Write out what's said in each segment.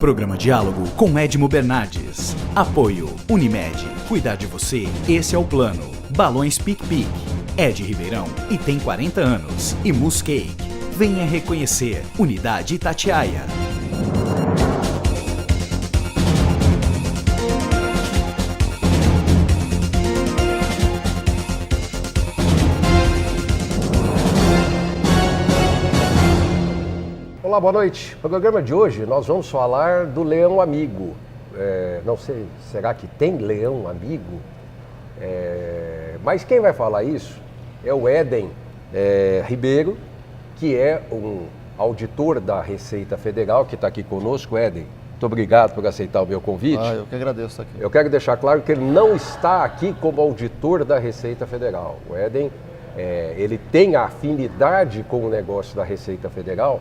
Programa Diálogo com Edmo Bernardes. Apoio Unimed. Cuidar de você, esse é o plano. Balões Pic Pic. Ed Ribeirão e tem 40 anos. E Mousse Cake. Venha reconhecer. Unidade Itatiaia. Olá, boa noite. No programa de hoje nós vamos falar do leão amigo. Não sei, será que tem leão amigo? Mas quem vai falar isso é o Éden Ribeiro, que é um auditor da Receita Federal, que está aqui conosco. Éden, muito obrigado por aceitar o meu convite. Eu que agradeço estar aqui. Eu quero deixar claro que ele não está aqui como auditor da Receita Federal. O Éden, ele tem a afinidade com o negócio da Receita Federal.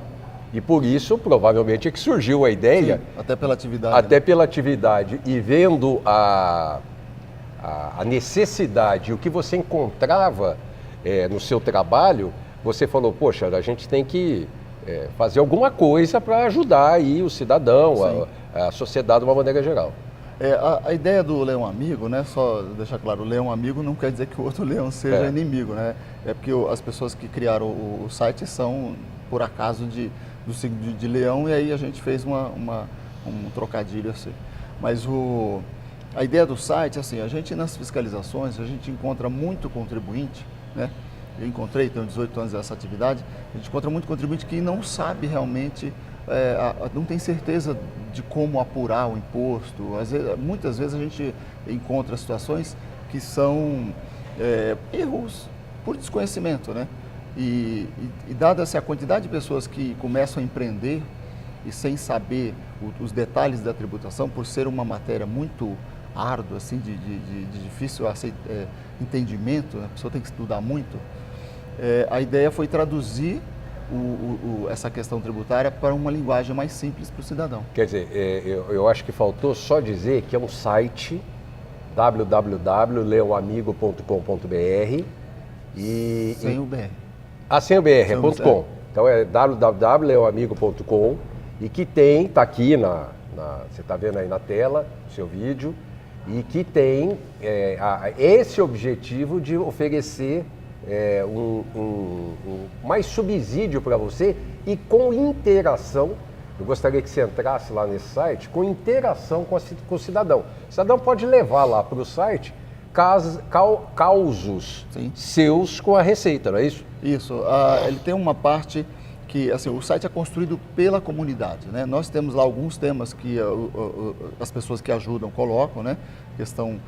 E por isso, provavelmente, é que surgiu a ideia. Sim, até pela atividade. Até pela atividade. E vendo a necessidade, o que você encontrava no seu trabalho, você falou, poxa, a gente tem que fazer alguma coisa para ajudar aí o cidadão, a sociedade de uma maneira geral. A ideia do leão amigo, né, só deixar claro, o leão amigo não quer dizer que o outro leão seja inimigo, né? É porque as pessoas que criaram o site são, por acaso, do signo de leão, e aí a gente fez um trocadilho assim. Mas a ideia do site, assim, a gente nas fiscalizações, a gente encontra muito contribuinte, né? Eu encontrei, tenho 18 anos dessa atividade, a gente encontra muito contribuinte que não sabe realmente, não tem certeza de como apurar o imposto. Muitas vezes a gente encontra situações que são erros por desconhecimento, né? E dada a quantidade de pessoas que começam a empreender e sem saber os detalhes da tributação, por ser uma matéria muito árdua, assim, de difícil entendimento, né? A pessoa tem que estudar muito, a ideia foi traduzir essa questão tributária para uma linguagem mais simples para o cidadão. Quer dizer, eu acho que faltou só dizer que é um site www.leãoamigo.com.br Sem o BR. Sem o BR, é .com. Então é www.leoamigo.com e que tem, está aqui, você está vendo aí na tela, o seu vídeo, e que tem esse objetivo de oferecer mais subsídio para você e com interação. Eu gostaria que você entrasse lá nesse site com interação com o cidadão. O cidadão pode levar lá para o site causos seus com a Receita, não é isso? Isso. Ele tem uma parte que, assim, o site é construído pela comunidade, né? Nós temos lá alguns temas que as pessoas que ajudam colocam, né? Questão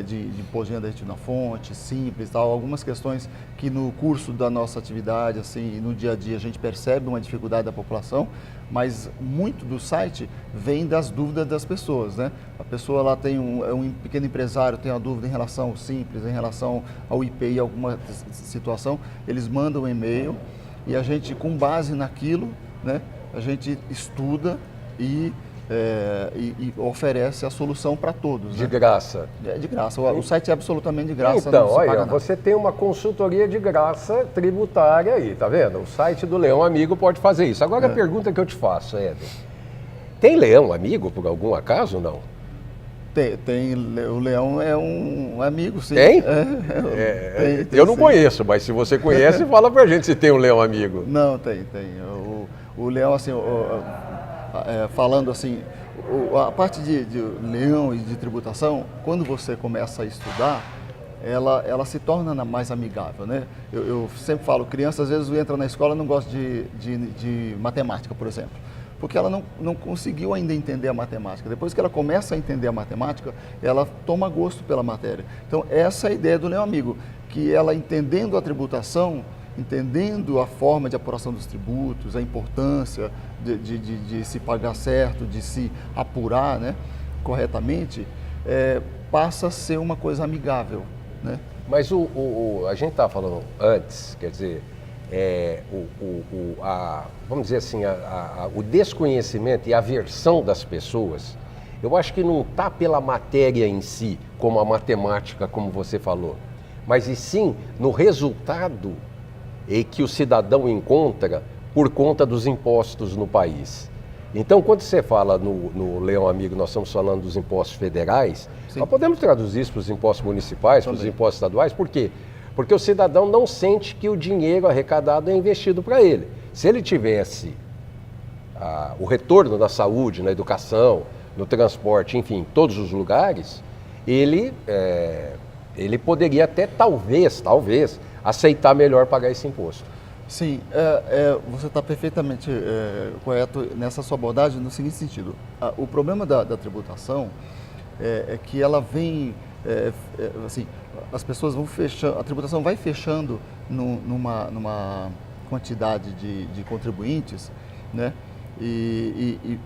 de imposto de renda retido na fonte, simples, tal, algumas questões que no curso da nossa atividade, assim, no dia a dia a gente percebe uma dificuldade da população, mas muito do site vem das dúvidas das pessoas, né? A pessoa lá tem um pequeno empresário, tem uma dúvida em relação ao simples, em relação ao IPI, alguma situação, eles mandam um e-mail e a gente, com base naquilo, né, a gente estuda e oferece a solução para todos. De graça? De graça. O site é absolutamente de graça. Então, olha, você tem uma consultoria de graça tributária aí, tá vendo? O site do Leão Amigo pode fazer isso. Agora a pergunta que eu te faço, Éden, tem leão amigo por algum acaso ou não? Tem. O leão é um amigo, sim. Tem? Eu não conheço, mas se você conhece, fala pra gente se tem um leão amigo. Não, tem. O leão, assim, falando assim, a parte de leão e de tributação, quando você começa a estudar, ela se torna mais amigável, né? Eu sempre falo, criança às vezes entra na escola e não gosta de matemática, por exemplo, porque ela não conseguiu ainda entender a matemática. Depois que ela começa a entender a matemática, ela toma gosto pela matéria. Então, essa é a ideia do Leão Amigo, que ela, entendendo a tributação, entendendo a forma de apuração dos tributos, a importância de se pagar certo, de se apurar, né, corretamente, passa a ser uma coisa amigável, né? Mas a gente estava falando antes, quer dizer, vamos dizer assim, o desconhecimento e a aversão das pessoas, eu acho que não está pela matéria em si, como a matemática, como você falou, mas e sim no resultado que o cidadão encontra por conta dos impostos no país. Então, quando você fala no Leão Amigo, nós estamos falando dos impostos federais, Sim. nós podemos traduzir isso para os impostos municipais, para os impostos estaduais, por quê? Porque o cidadão não sente que o dinheiro arrecadado é investido para ele. Se ele tivesse o retorno na saúde, na educação, no transporte, enfim, em todos os lugares, ele poderia até, talvez, aceitar melhor pagar esse imposto. Sim, você está perfeitamente correto nessa sua abordagem no seguinte sentido. O problema da tributação é que ela vem, assim, as pessoas vão fechando, a tributação vai fechando numa quantidade de contribuintes, né? E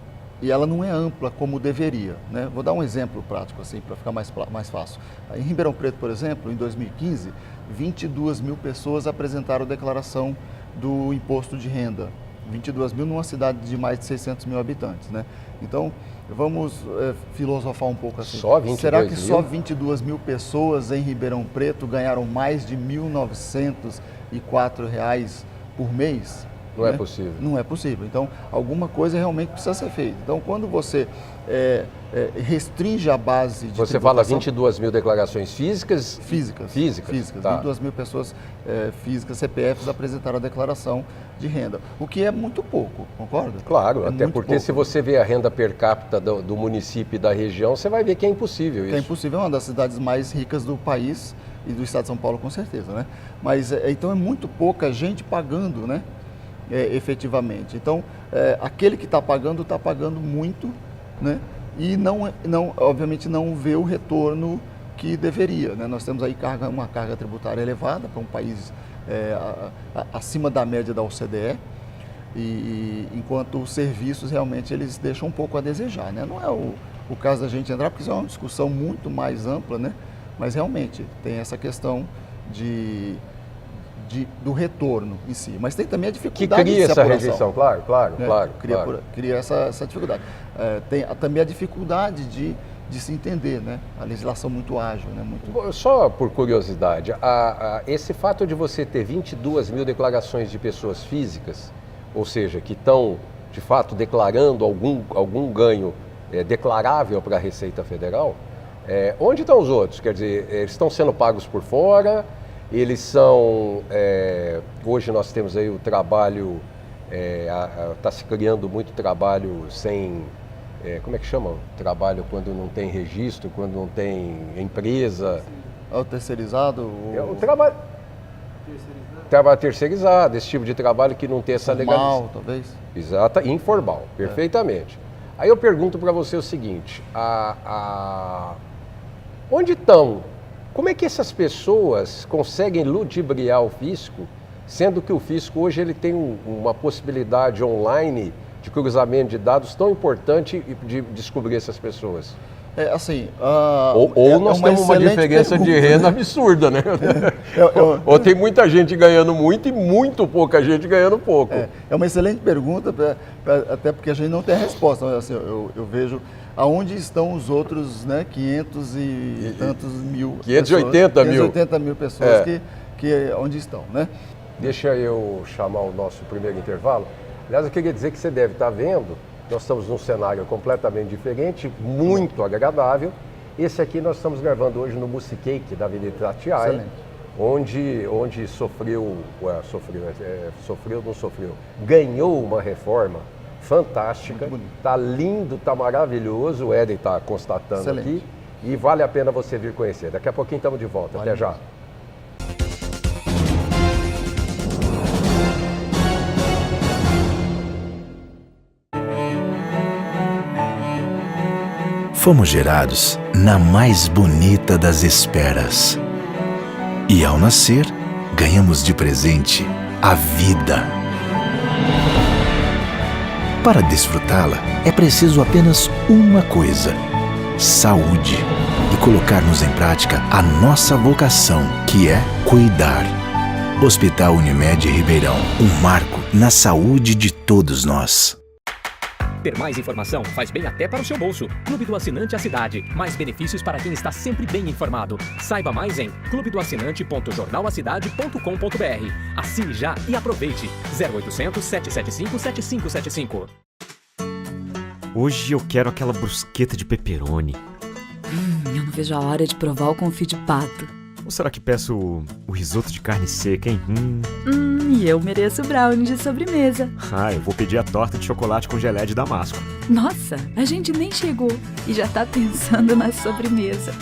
ela não é ampla como deveria, né? Vou dar um exemplo prático assim para ficar mais fácil. Em Ribeirão Preto, por exemplo, em 2015, 22 mil pessoas apresentaram declaração do imposto de renda. 22 mil numa cidade de mais de 600 mil habitantes, né? Então, vamos filosofar um pouco assim. Só 22 Será que mil? só 22 mil pessoas em Ribeirão Preto ganharam mais de R$ 1.904 por mês? Não é possível. Não é possível. Então, alguma coisa realmente precisa ser feita. Então, quando você restringe a base de Você fala 22 mil declarações físicas? Físicas. Tá. 22 mil pessoas físicas, CPFs, apresentaram a declaração de renda. O que é muito pouco, concorda? Claro, É até muito porque pouco. se você vê a renda per capita do município e da região, você vai ver que é impossível isso. É impossível, é uma das cidades mais ricas do país e do estado de São Paulo, com certeza, né? Mas, então, é muito pouca gente pagando, né? Efetivamente. Então, aquele que está pagando muito, né? E obviamente não vê o retorno que deveria, né? Nós temos aí uma carga tributária elevada para um país acima da média da OCDE, enquanto os serviços realmente eles deixam um pouco a desejar, né? Não é o caso da gente entrar, porque isso é uma discussão muito mais ampla, né? Mas realmente tem essa questão do retorno em si, mas tem também a dificuldade que cria de essa apuração. rejeição, claro. Cria essa dificuldade. Tem também a dificuldade de se entender, né? A legislação muito ágil, né? Só por curiosidade, esse fato de você ter 22 mil declarações de pessoas físicas, ou seja, que estão de fato declarando algum ganho declarável para a Receita Federal, onde estão os outros? Quer dizer, eles estão sendo pagos por fora? Eles são, hoje nós temos aí o trabalho, está se criando muito trabalho sem, como é que chama? Trabalho quando não tem registro, quando não tem empresa. É o terceirizado? O trabalho terceirizado, esse tipo de trabalho que não tem essa legalização. Informal, talvez? Exato, informal, perfeitamente. Aí eu pergunto para você o seguinte, onde estão? Como é que essas pessoas conseguem ludibriar o fisco, sendo que o fisco hoje ele tem uma possibilidade online de cruzamento de dados tão importante de descobrir essas pessoas? Ou nós temos uma diferença de renda absurda, né? Ou tem muita gente ganhando muito e muito pouca gente ganhando pouco. É uma excelente pergunta, até porque a gente não tem a resposta. Assim, eu vejo aonde estão os outros, né, 500 e tantos mil 580 mil. 580 mil pessoas que onde estão, né? Deixa eu chamar o nosso primeiro intervalo. Aliás, eu queria dizer que você deve estar vendo, nós estamos num cenário completamente diferente, muito agradável. Esse aqui nós estamos gravando hoje no Musicake da Avenida Itatiaia, onde ganhou uma reforma fantástica, está lindo, está maravilhoso, o Éden está constatando aqui, e vale a pena você vir conhecer. Daqui a pouquinho estamos de volta, até já. Fomos gerados na mais bonita das esperas. E ao nascer, ganhamos de presente a vida. Para desfrutá-la, é preciso apenas uma coisa: saúde. E colocarmos em prática a nossa vocação, que é cuidar. Hospital Unimed Ribeirão, um marco na saúde de todos nós. Ter mais informação faz bem até para o seu bolso. Clube do Assinante A Cidade. Mais benefícios para quem está sempre bem informado. Saiba mais em clubedoassinante.jornalacidade.com.br. Assine já e aproveite. 0800 775 7575. Hoje eu quero aquela brusqueta de pepperoni. Eu não vejo a hora de provar o confit de pato. Ou será que peço o risoto de carne seca, hein? E eu mereço o brownie de sobremesa. Eu vou pedir a torta de chocolate com geleia de damasco. Nossa, a gente nem chegou e já tá pensando na sobremesa.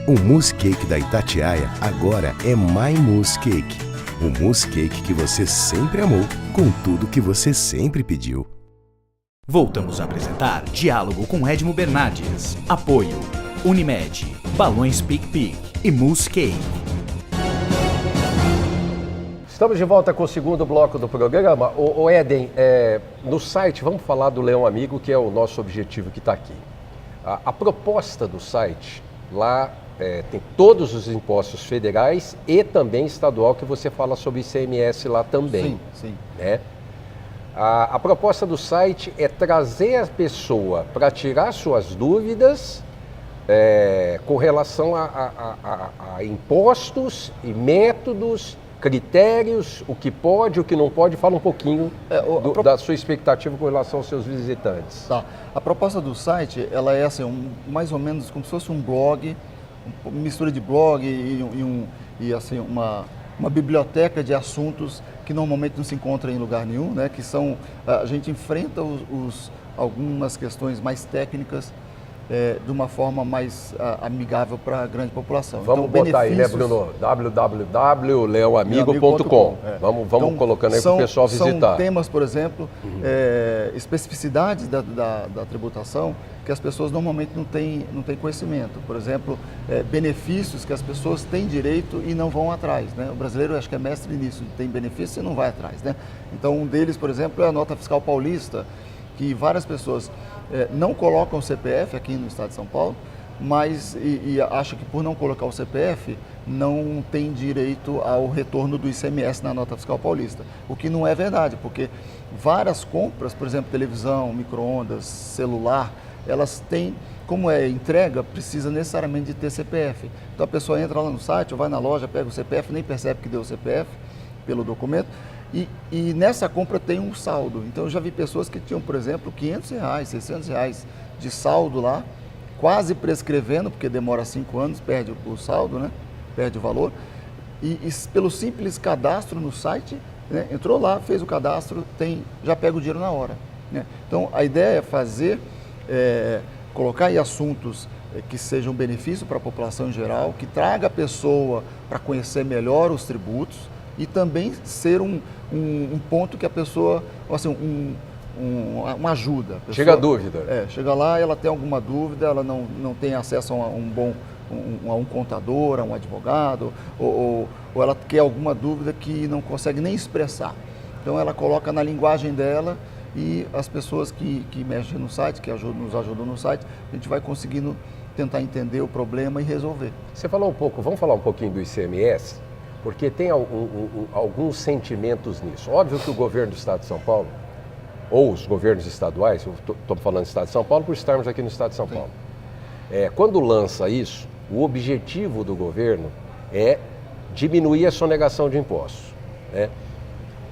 O Mousse Cake da Itatiaia agora é My Mousse Cake. O mousse cake que você sempre amou, com tudo que você sempre pediu. Voltamos a apresentar Diálogo com Edmo Bernardes. Apoio Unimed, Balões Pic-Pic e Mousse Cake. Estamos de volta com o segundo bloco do programa. O Éden, no site, vamos falar do Leão Amigo, que é o nosso objetivo que está aqui. A proposta do site, lá tem todos os impostos federais e também estadual, que você fala sobre ICMS lá também. Sim. Né? A proposta do site é trazer a pessoa para tirar suas dúvidas com relação a impostos e métodos, critérios, o que pode, o que não pode. Fala um pouquinho da sua expectativa com relação aos seus visitantes. Tá. A proposta do site, ela é assim, mais ou menos como se fosse um blog, uma mistura de blog e assim, uma biblioteca de assuntos que normalmente não se encontra em lugar nenhum, né? Que são, a gente enfrenta algumas questões mais técnicas de uma forma mais amigável para a grande população. Vamos então, botar aí, né, Bruno? www.leoamigo.com. Vamos colocando aí para o pessoal visitar. São temas, por exemplo, especificidades da tributação que as pessoas normalmente não têm conhecimento. Por exemplo, benefícios que as pessoas têm direito e não vão atrás, né? O brasileiro, acho que é mestre nisso, tem benefício e não vai atrás, né? Então, um deles, por exemplo, é a nota fiscal paulista, que várias pessoas não colocam o CPF aqui no estado de São Paulo, mas e acham que por não colocar o CPF não tem direito ao retorno do ICMS na nota fiscal paulista. O que não é verdade, porque várias compras, por exemplo, televisão, micro-ondas, celular, elas têm, como é entrega, precisa necessariamente de ter CPF. Então a pessoa entra lá no site, ou vai na loja, pega o CPF, nem percebe que deu o CPF pelo documento, e nessa compra tem um saldo. Então eu já vi pessoas que tinham, por exemplo, R$500, R$600 de saldo lá, quase prescrevendo, porque demora 5 anos, perde o saldo, né? Perde o valor, e pelo simples cadastro no site, né? Entrou lá, fez o cadastro, já pega o dinheiro na hora, né? Então a ideia é fazer, colocar aí assuntos que sejam benefício para a população em geral, que traga a pessoa para conhecer melhor os tributos e também ser um ponto que a pessoa, assim, uma ajuda. Chega a dúvida. Chega lá, ela tem alguma dúvida, ela não tem acesso a um contador, a um advogado, ou ela quer alguma dúvida que não consegue nem expressar. Então ela coloca na linguagem dela e as pessoas que mexem no site, que nos ajudam no site, a gente vai conseguindo tentar entender o problema e resolver. Você falou vamos falar um pouquinho do ICMS, porque tem alguns sentimentos nisso. Óbvio que o governo do estado de São Paulo, ou os governos estaduais, estou falando do estado de São Paulo por estarmos aqui no estado de São Paulo, quando lança isso, o objetivo do governo é diminuir a sonegação de impostos, né?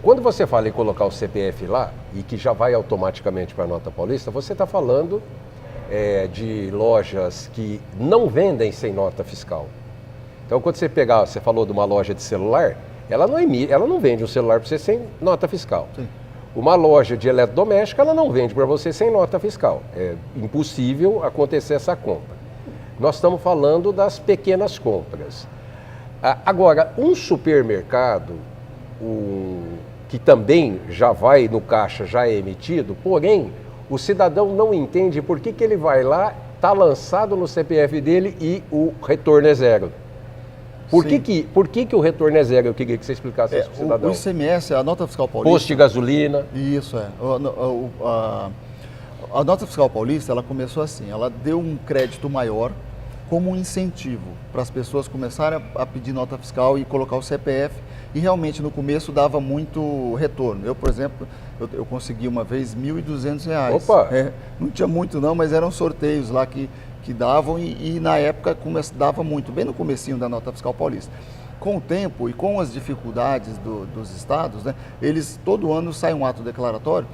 Quando você fala em colocar o CPF lá, e que já vai automaticamente para a nota paulista, você está falando de lojas que não vendem sem nota fiscal. Então, quando você falou de uma loja de celular, ela não vende um celular para você sem nota fiscal. Sim. Uma loja de eletrodoméstico, ela não vende para você sem nota fiscal. É impossível acontecer essa compra. Nós estamos falando das pequenas compras. Agora, um supermercado, que também já vai no caixa, já é emitido, porém, o cidadão não entende por que ele vai lá, está lançado no CPF dele e o retorno é zero. Por que o retorno é zero? Eu queria que você explicasse isso para o cidadão. O ICMS, a nota fiscal paulista... Posto de gasolina. Isso, a nota fiscal paulista, ela começou assim, ela deu um crédito maior como um incentivo para as pessoas começarem a pedir nota fiscal e colocar o CPF, e realmente no começo dava muito retorno. Eu, por exemplo, eu consegui uma vez R$1.200. Opa! Não tinha muito não, mas eram sorteios lá que davam e na época dava muito, bem no comecinho da nota fiscal paulista. Com o tempo e com as dificuldades dos estados, né, eles todo ano sai um ato declaratório,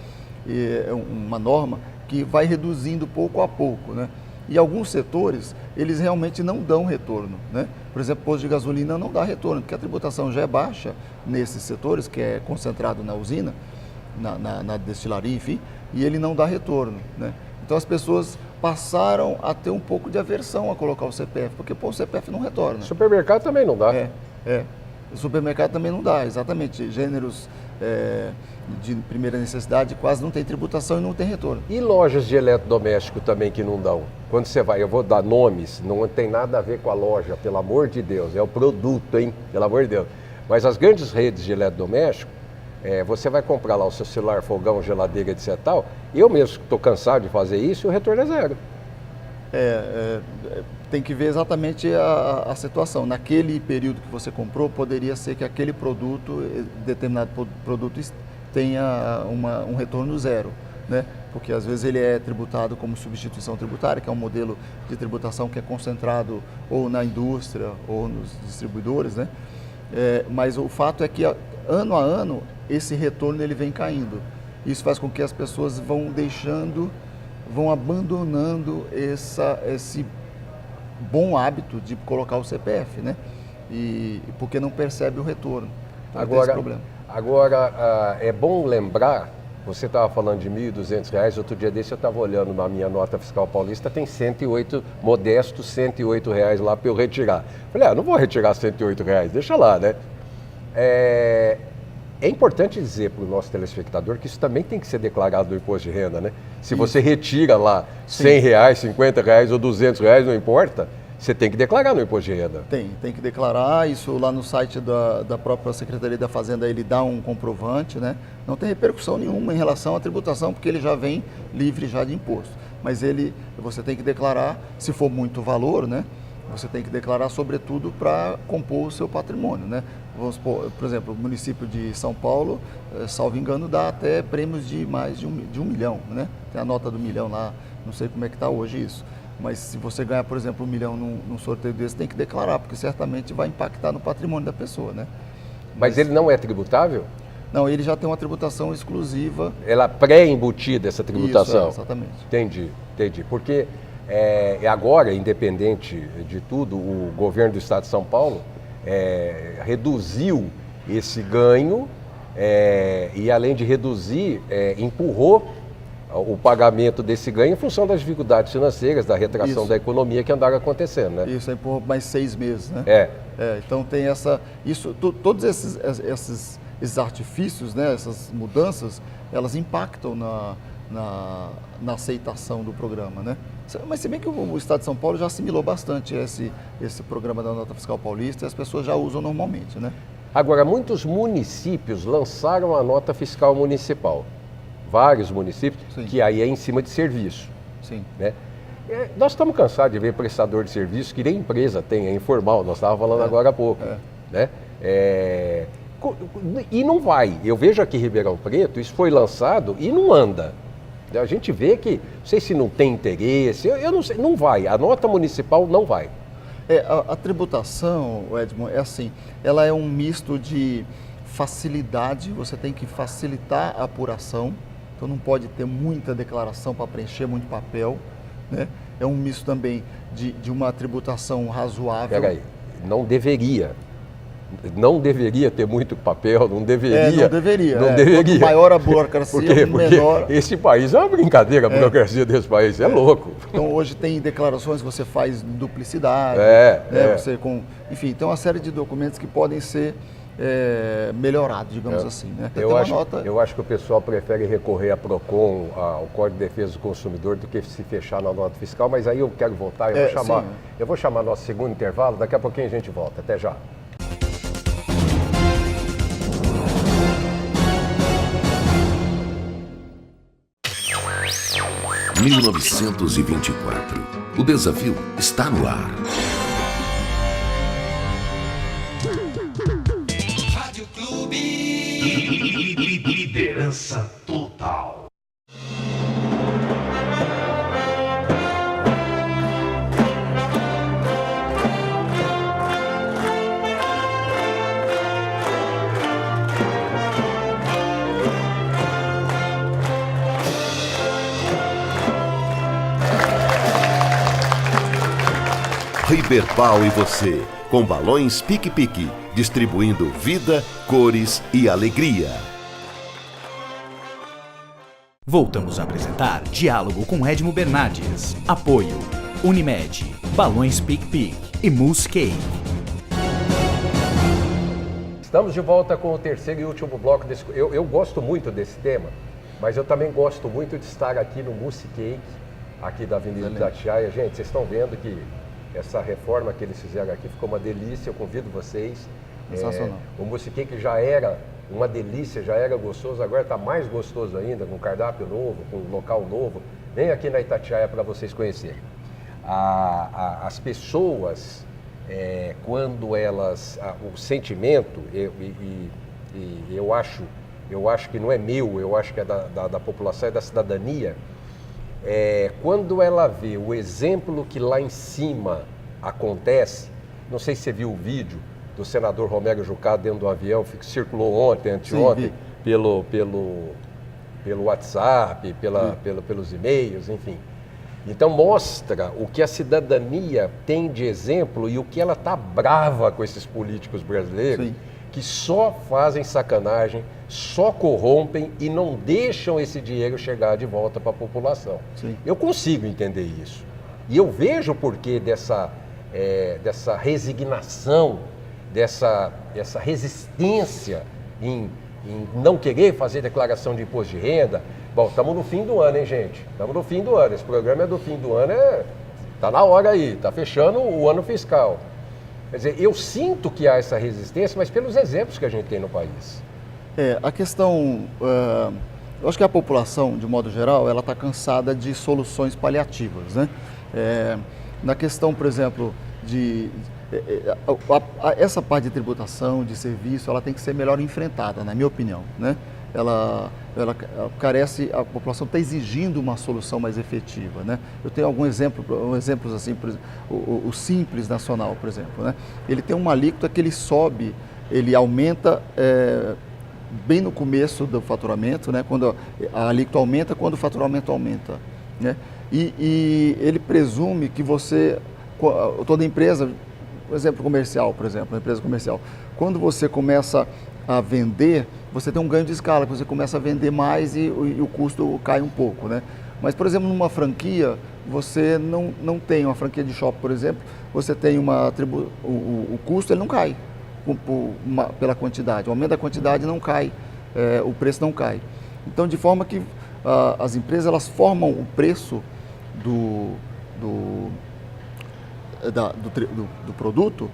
uma norma que vai reduzindo pouco a pouco, né? E alguns setores, eles realmente não dão retorno, né? Por exemplo, posto de gasolina não dá retorno, porque a tributação já é baixa nesses setores, que é concentrado na usina, na destilaria, enfim, e ele não dá retorno, né? Então as pessoas passaram a ter um pouco de aversão a colocar o CPF, porque o CPF não retorna. Supermercado também não dá. O supermercado também não dá, exatamente. Gêneros de primeira necessidade quase não tem tributação e não tem retorno. E lojas de eletrodoméstico também que não dão? Quando você vai, eu vou dar nomes, não tem nada a ver com a loja, pelo amor de Deus, é o produto, hein? Pelo amor de Deus. Mas as grandes redes de eletrodoméstico, você vai comprar lá o seu celular, fogão, geladeira, etc. Tal, eu mesmo estou cansado de fazer isso e o retorno é zero. Tem que ver exatamente a situação. Naquele período que você comprou, poderia ser que aquele produto, determinado produto, tenha um retorno zero, né? Porque às vezes ele é tributado como substituição tributária, que é um modelo de tributação que é concentrado ou na indústria ou nos distribuidores, né? Mas o fato é que ano a ano esse retorno ele vem caindo. Isso faz com que as pessoas vão abandonando esse bom hábito de colocar o CPF, né? E porque não percebe o retorno. Agora, é bom lembrar, você estava falando de R$ 1.200, outro dia desse eu estava olhando na minha nota fiscal paulista, tem modestos R$ 108 lá para eu retirar. Falei, não vou retirar R$ 108, deixa lá, né? É importante dizer para o nosso telespectador que isso também tem que ser declarado no imposto de renda, né? Se você retira lá R$ 100, R$ 50 ou R$ 200, não importa, você tem que declarar no imposto de renda. Tem que declarar, isso lá no site da própria Secretaria da Fazenda, ele dá um comprovante, né? Não tem repercussão nenhuma em relação à tributação, porque ele já vem livre já de imposto. Mas você tem que declarar, se for muito valor, né? Você tem que declarar, sobretudo, para compor o seu patrimônio, né? Vamos supor, por exemplo, o município de São Paulo, salvo engano, dá até prêmios de mais de um milhão, né? Tem a nota do milhão lá, não sei como é que está hoje isso. Mas se você ganhar, por exemplo, 1 milhão num sorteio desse, tem que declarar, porque certamente vai impactar no patrimônio da pessoa, né? Mas ele não é tributável? Não, ele já tem uma tributação exclusiva. Ela pré-embutida essa tributação? Isso, exatamente. Entendi. Porque agora, independente de tudo, o governo do estado de São Paulo reduziu esse ganho e, além de reduzir, empurrou o pagamento desse ganho em função das dificuldades financeiras, da retração da economia que andaram acontecendo, né? Isso, empurrou mais 6 meses, né? Então tem todos esses artifícios, né, essas mudanças, elas impactam na aceitação do programa, né? Mas se bem que o Estado de São Paulo já assimilou bastante esse programa da Nota Fiscal Paulista e as pessoas já usam normalmente, né? Agora, muitos municípios lançaram a Nota Fiscal Municipal. Vários municípios, Sim. Que aí é em cima de serviço. Sim. Né? Nós estamos cansados de ver prestador de serviço que nem empresa tem, é informal, nós estávamos falando agora há pouco. Né? E não vai. Eu vejo aqui em Ribeirão Preto, isso foi lançado e não anda. A gente vê que, não sei se não tem interesse, eu não sei, não vai. A nota municipal não vai. A tributação, Edmond, é assim, ela é um misto de facilidade, você tem que facilitar a apuração, então não pode ter muita declaração para preencher, muito papel, né? É um misto também de uma tributação razoável. Peraí, não deveria ter muito papel, não deveria. Não deveria. Quanto maior a burocracia, menor. Esse país é uma brincadeira, a burocracia desse país, é louco. Então hoje tem declarações que você faz duplicidade, você enfim, tem uma série de documentos que podem ser melhorados, digamos assim, né? Eu acho que o pessoal prefere recorrer à PROCON, ao Código de Defesa do Consumidor, do que se fechar na nota fiscal, mas aí eu quero voltar, eu vou chamar nosso segundo intervalo, daqui a pouquinho a gente volta, até já. Em 1924, o desafio está no ar. Rádio Clube. Liderança total. Riberbal e você, com balões pique-pique, distribuindo vida, cores e alegria. Voltamos a apresentar Diálogo com Edmo Bernardes. Apoio Unimed, Balões pique-pique e Mousse Cake. Estamos de volta com o terceiro e último bloco desse... Eu gosto muito desse tema, mas eu também gosto muito de estar aqui no Mousse Cake, aqui da Avenida Itatiaia. Gente, vocês estão vendo que essa reforma que eles fizeram aqui ficou uma delícia, eu convido vocês. Sensacional. O Mousse Cake já era uma delícia, já era gostoso, agora está mais gostoso ainda, com cardápio novo, com local novo. Vem aqui na Itatiaia para vocês conhecerem. As pessoas, quando elas... o sentimento, eu acho que não é meu, eu acho que é da população, é da cidadania. Quando ela vê o exemplo que lá em cima acontece, não sei se você viu o vídeo do senador Romero Jucá dentro do avião, que circulou ontem, anteontem, pelo WhatsApp, pelos e-mails, enfim. Então mostra o que a cidadania tem de exemplo e o que ela está brava com esses políticos brasileiros, que só fazem sacanagem, só corrompem e não deixam esse dinheiro chegar de volta para a população. Eu consigo entender isso. E eu vejo o porquê dessa resignação, dessa resistência em não querer fazer declaração de imposto de renda. Bom, estamos no fim do ano, hein, gente? Estamos no fim do ano. Esse programa é do fim do ano, está na hora aí, está fechando o ano fiscal. Quer dizer, eu sinto que há essa resistência, mas pelos exemplos que a gente tem no país. A questão, eu acho que a população, de modo geral, ela está cansada de soluções paliativas, né? Na questão, por exemplo, essa parte de tributação, de serviço, ela tem que ser melhor enfrentada, na minha opinião, né? Ela carece, a população está exigindo uma solução mais efetiva, né? Eu tenho exemplos assim, por exemplo, o Simples Nacional, por exemplo, né? Ele tem uma alíquota que ele aumenta bem no começo do faturamento, né? Quando a alíquota aumenta, quando o faturamento aumenta, né? E ele presume que toda empresa, por exemplo, comercial, uma empresa comercial, quando você começa a vender, você tem um ganho de escala, você começa a vender mais e o custo cai um pouco, né? Mas, por exemplo, numa franquia, você não tem uma franquia de shopping, por exemplo, você tem o custo ele não cai pela quantidade, o aumento da quantidade não cai, o preço não cai. Então, de forma que as empresas elas formam o preço do produto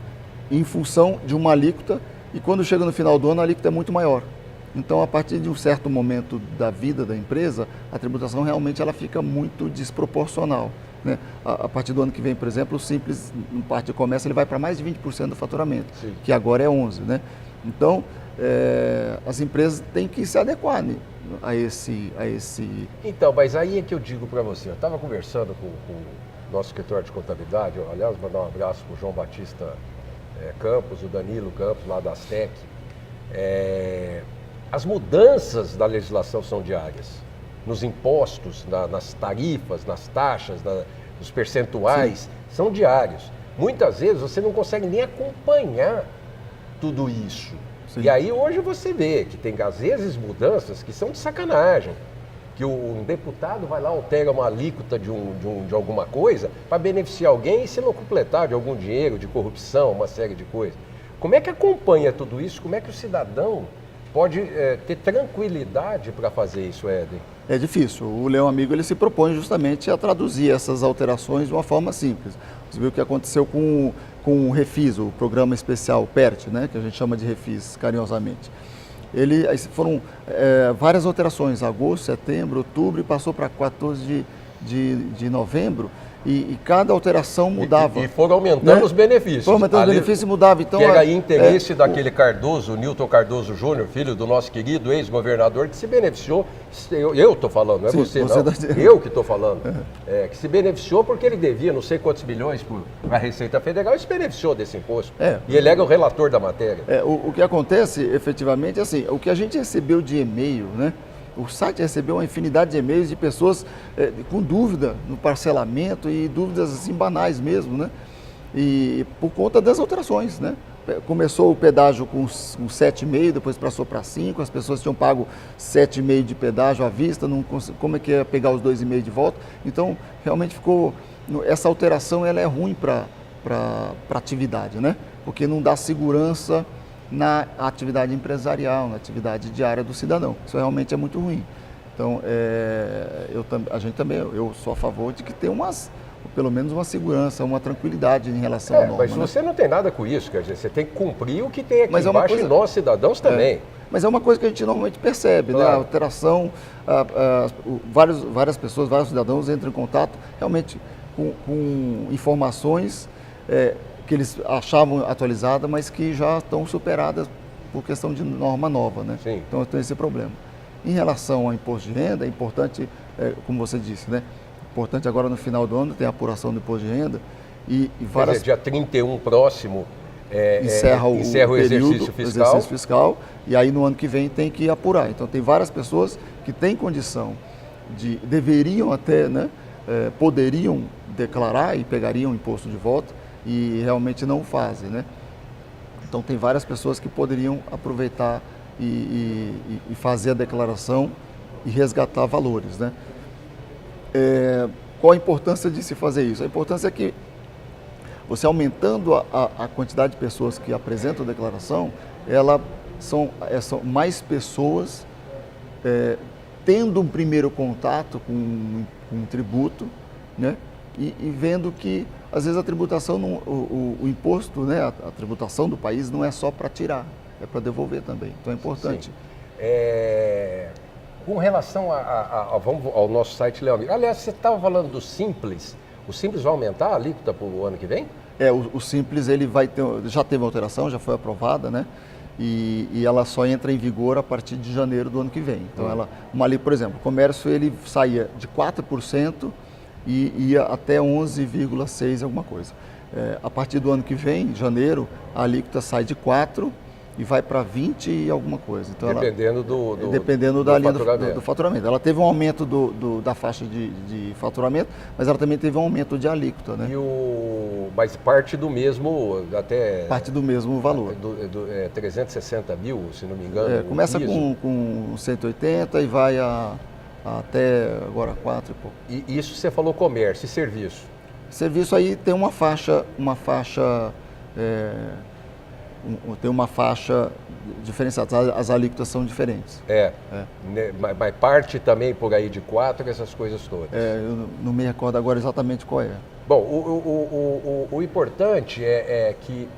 em função de uma alíquota, e quando chega no final do ano a alíquota é muito maior. Então, a partir de um certo momento da vida da empresa, a tributação realmente ela fica muito desproporcional, né? A partir do ano que vem, por exemplo, o Simples, no parte de comércio, ele vai para mais de 20% do faturamento, que agora é 11%, né? Então, as empresas têm que se adequar, né, a esse... Então, mas aí é que eu digo para você, eu estava conversando com o nosso escritório de contabilidade, aliás, mandar um abraço para o João Batista Campos, o Danilo Campos, lá da Astec. As mudanças da legislação são diárias, nos impostos, nas tarifas, nas taxas, nos percentuais, são diários. Muitas vezes você não consegue nem acompanhar tudo isso. E aí hoje você vê que tem às vezes mudanças que são de sacanagem, que um deputado vai lá, altera uma alíquota de alguma coisa para beneficiar alguém e se não completar de algum dinheiro, de corrupção, uma série de coisas. Como é que acompanha tudo isso? Como é que o cidadão pode ter tranquilidade para fazer isso, Éden? É difícil. O Leão Amigo ele se propõe justamente a traduzir essas alterações de uma forma simples. Você viu o que aconteceu com o Refis, o programa especial PERT, né, que a gente chama de Refis carinhosamente. Foram várias alterações, agosto, setembro, outubro, e passou para 14 de novembro, e cada alteração mudava. E foram aumentando, né, os benefícios. Foram aumentando os benefícios e mudava. Então, que era interesse daquele Cardoso, Newton Cardoso Júnior, filho do nosso querido ex-governador, que se beneficiou, eu estou falando, não é você não, eu que estou falando, que se beneficiou porque ele devia não sei quantos milhões para a Receita Federal e se beneficiou desse imposto. E ele era o relator da matéria. O que acontece, efetivamente, assim, o que a gente recebeu de e-mail, né? O site recebeu uma infinidade de e-mails de pessoas com dúvida no parcelamento e dúvidas assim banais mesmo, né? e por conta das alterações, né? Começou o pedágio com 7,5, depois passou para 5, as pessoas tinham pago 7,5 de pedágio à vista, como é que ia pegar os 2,5 de volta? Então, realmente ficou, essa alteração ela é ruim para a atividade, né? Porque não dá segurança na atividade empresarial, na atividade diária do cidadão. Isso realmente é muito ruim. Então, eu sou a favor de que tenha pelo menos uma segurança, uma tranquilidade em relação à norma. Mas você não tem nada com isso, quer dizer, você tem que cumprir o que tem aqui embaixo e nós, cidadãos, também. Mas é uma coisa que a gente normalmente percebe, né? A alteração, várias pessoas, vários cidadãos entram em contato realmente com informações que eles achavam atualizadas, mas que já estão superadas por questão de norma nova, né? Sim. Então tem esse problema. Em relação ao imposto de renda, é importante, como você disse, né? Importante agora no final do ano tem a apuração do imposto de renda e várias... Quer dizer, dia 31 próximo encerra o exercício fiscal e aí no ano que vem tem que apurar. Então tem várias pessoas que têm condição deveriam até, né, poderiam declarar e pegariam o imposto de volta e realmente não fazem, né? Então tem várias pessoas que poderiam aproveitar e fazer a declaração e resgatar valores, né? Qual a importância de se fazer isso? A importância é que você aumentando a quantidade de pessoas que apresentam a declaração, são mais pessoas tendo um primeiro contato com um tributo, né? E vendo que às vezes a tributação, o imposto, né? A tributação do país não é só para tirar, é para devolver também. Então é importante. Com relação ao nosso site, Leão Amigo, aliás, você estava falando do Simples. O Simples vai aumentar a alíquota para o ano que vem? O Simples ele já teve alteração, já foi aprovada, né? E ela só entra em vigor a partir de janeiro do ano que vem. Então, por exemplo, o comércio ele saía de 4% e ia até 11,6% alguma coisa. A partir do ano que vem, janeiro, a alíquota sai de 4% e vai para 20 e alguma coisa. Então, dependendo do faturamento. Ela teve um aumento da faixa de faturamento, mas ela também teve um aumento de alíquota, né? Mas parte do mesmo, até... Parte do mesmo valor. 360 mil, se não me engano. Começa com 180 e vai até agora 4 e pouco. E isso você falou comércio e serviço? Serviço aí tem uma faixa diferenciada, as alíquotas são diferentes. Mas parte também por aí de 4, essas coisas todas. Eu não me recordo agora exatamente qual é. Bom, o importante é que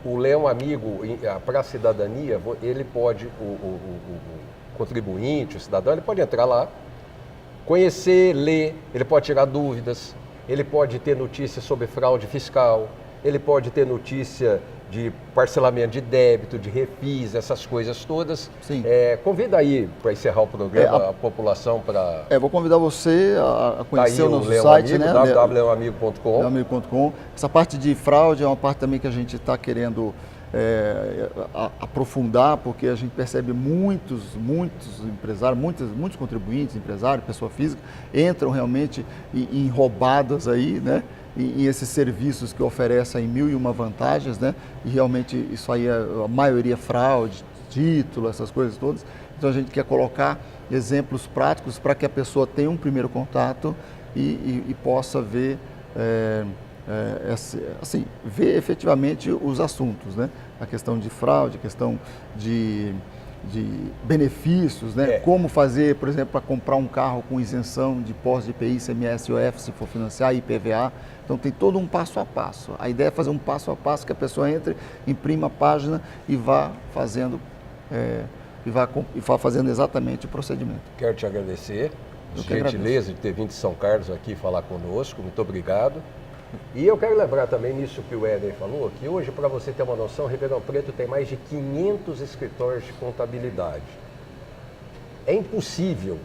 o Leão Amigo, para a cidadania, ele pode, o contribuinte, o cidadão, ele pode entrar lá, conhecer, ler, ele pode tirar dúvidas, ele pode ter notícias sobre fraude fiscal, ele pode ter notícia de parcelamento de débito, de refis, essas coisas todas. Sim. Convida aí, para encerrar o programa, a população para... vou convidar você a conhecer o nosso Leão site, Amigo, né? www.leãoamigo.com. Leãoamigo.com. Essa parte de fraude é uma parte também que a gente está querendo aprofundar, porque a gente percebe muitos empresários, muitos contribuintes, empresários, pessoa física, entram realmente em roubadas aí, né? E esses serviços que oferecem 1001 vantagens, né? E realmente isso aí a maioria fraude, título, essas coisas todas. Então a gente quer colocar exemplos práticos para que a pessoa tenha um primeiro contato e possa ver, ver efetivamente os assuntos, né? A questão de fraude, a questão de benefícios, né? Como fazer, por exemplo, para comprar um carro com isenção de impostos de IPI, ICMS, IOF, se for financiar, IPVA. Então tem todo um passo a passo. A ideia é fazer um passo a passo que a pessoa entre, imprima a página e vá fazendo, fazendo exatamente o procedimento. Quero te agradecer, gentileza de ter vindo de São Carlos aqui falar conosco, muito obrigado. E eu quero lembrar também nisso que o Éder falou, que hoje, para você ter uma noção, Ribeirão Preto tem mais de 500 escritórios de contabilidade. É impossível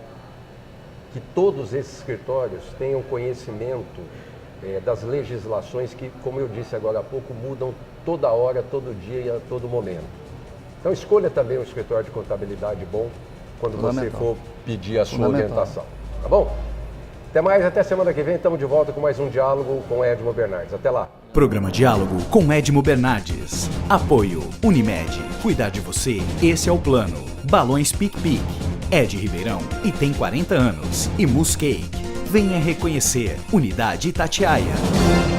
que todos esses escritórios tenham conhecimento das legislações que, como eu disse agora há pouco, mudam toda hora, todo dia e a todo momento. Então escolha também um escritório de contabilidade bom quando você for pedir a sua orientação. Tá bom? Até mais, até semana que vem, estamos de volta com mais um diálogo com Edmo Bernardes. Até lá! Programa Diálogo com Edmo Bernardes. Apoio Unimed. Cuidar de você, esse é o plano. Balões Pique. Ed Ribeirão e tem 40 anos. E Muscake. Venha reconhecer Unidade Itatiaia.